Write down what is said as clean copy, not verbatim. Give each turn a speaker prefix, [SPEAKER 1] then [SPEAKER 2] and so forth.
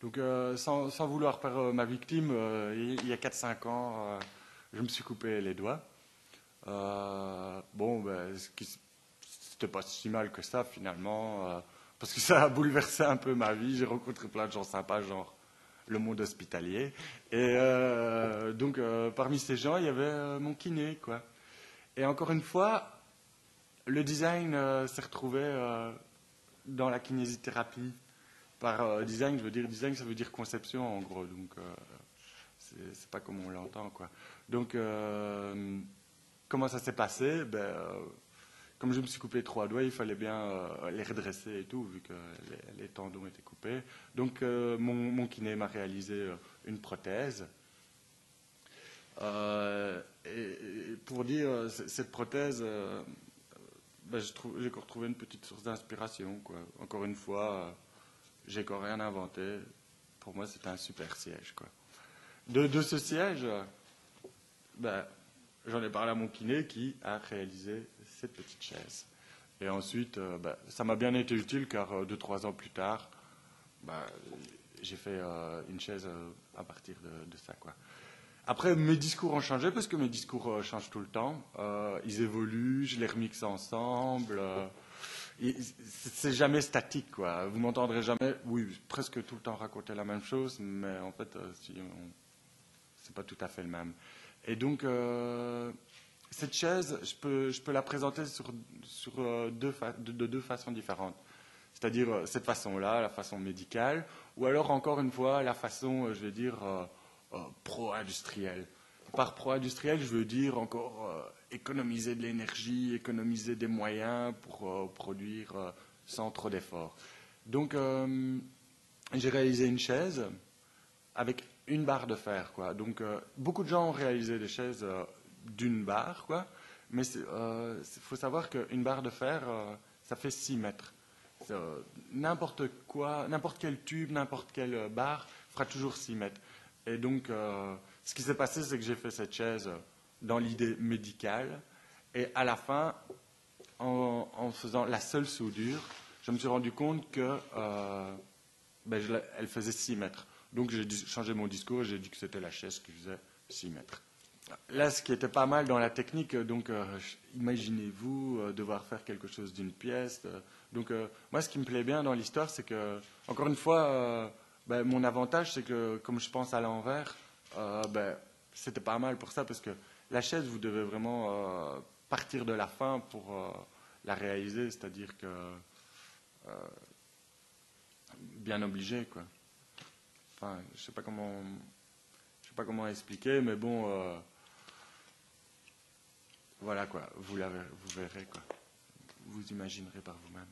[SPEAKER 1] Donc, sans vouloir faire ma victime, il y a 4-5 ans, je me suis coupé les doigts. Bon, ben, c'était pas si mal que ça finalement, parce que ça a bouleversé un peu ma vie. J'ai rencontré plein de gens sympas, genre le monde hospitalier. Et donc, parmi ces gens, il y avait mon kiné, quoi. Et encore une fois, le design s'est retrouvé dans la kinésithérapie. Par design, je veux dire design, ça veut dire conception en gros. Donc, c'est pas comme on l'entend, quoi. Donc, comment ça s'est passé? Ben, comme je me suis coupé 3 doigts, il fallait bien les redresser et tout, vu que les tendons étaient coupés. Donc, mon kiné m'a réalisé une prothèse. Et pour dire, cette prothèse, ben, j'ai retrouvé une petite source d'inspiration, quoi. Encore une fois, j'ai encore rien inventé. Pour moi, c'était un super siège, quoi. De ce siège, ben, j'en ai parlé à mon kiné qui a réalisé cette petite chaise. Et ensuite, ben, ça m'a bien été utile car 2-3 ans plus tard, ben, j'ai fait une chaise à partir de ça, quoi. Après, mes discours ont changé parce que mes discours changent tout le temps. Ils évoluent, je les remixe ensemble. C'est jamais statique, quoi. Vous m'entendrez jamais, oui, presque tout le temps raconter la même chose, mais en fait, c'est pas tout à fait le même. Et donc, cette chaise, je peux la présenter sur de deux façons différentes. C'est-à-dire cette façon-là, la façon médicale, ou alors encore une fois, la façon, je vais dire, pro-industrielle. Par pro-industriel, je veux dire encore économiser de l'énergie, économiser des moyens pour produire sans trop d'efforts. Donc, j'ai réalisé une chaise avec une barre de fer, quoi. Donc, beaucoup de gens ont réalisé des chaises d'une barre, quoi. Mais il faut savoir qu'une barre de fer, ça fait 6 mètres. N'importe quoi, n'importe quel tube, n'importe quelle barre fera toujours 6 mètres. Et donc, ce qui s'est passé, c'est que j'ai fait cette chaise dans l'idée médicale. Et à la fin, en faisant la seule soudure, je me suis rendu compte que ben, elle faisait 6 mètres. Donc, j'ai changé mon discours et j'ai dit que c'était la chaise qui faisait 6 mètres. Là, ce qui était pas mal dans la technique, donc imaginez-vous devoir faire quelque chose d'une pièce. Donc, moi, ce qui me plaît bien dans l'histoire, c'est que, encore une fois, ben, mon avantage, c'est que comme je pense à l'envers, ben, c'était pas mal pour ça, parce que la chaise, vous devez vraiment partir de la fin pour la réaliser, c'est-à-dire que bien obligé, quoi. Enfin, je sais pas comment expliquer, mais bon. Voilà quoi, vous verrez quoi, vous imaginerez par vous-même.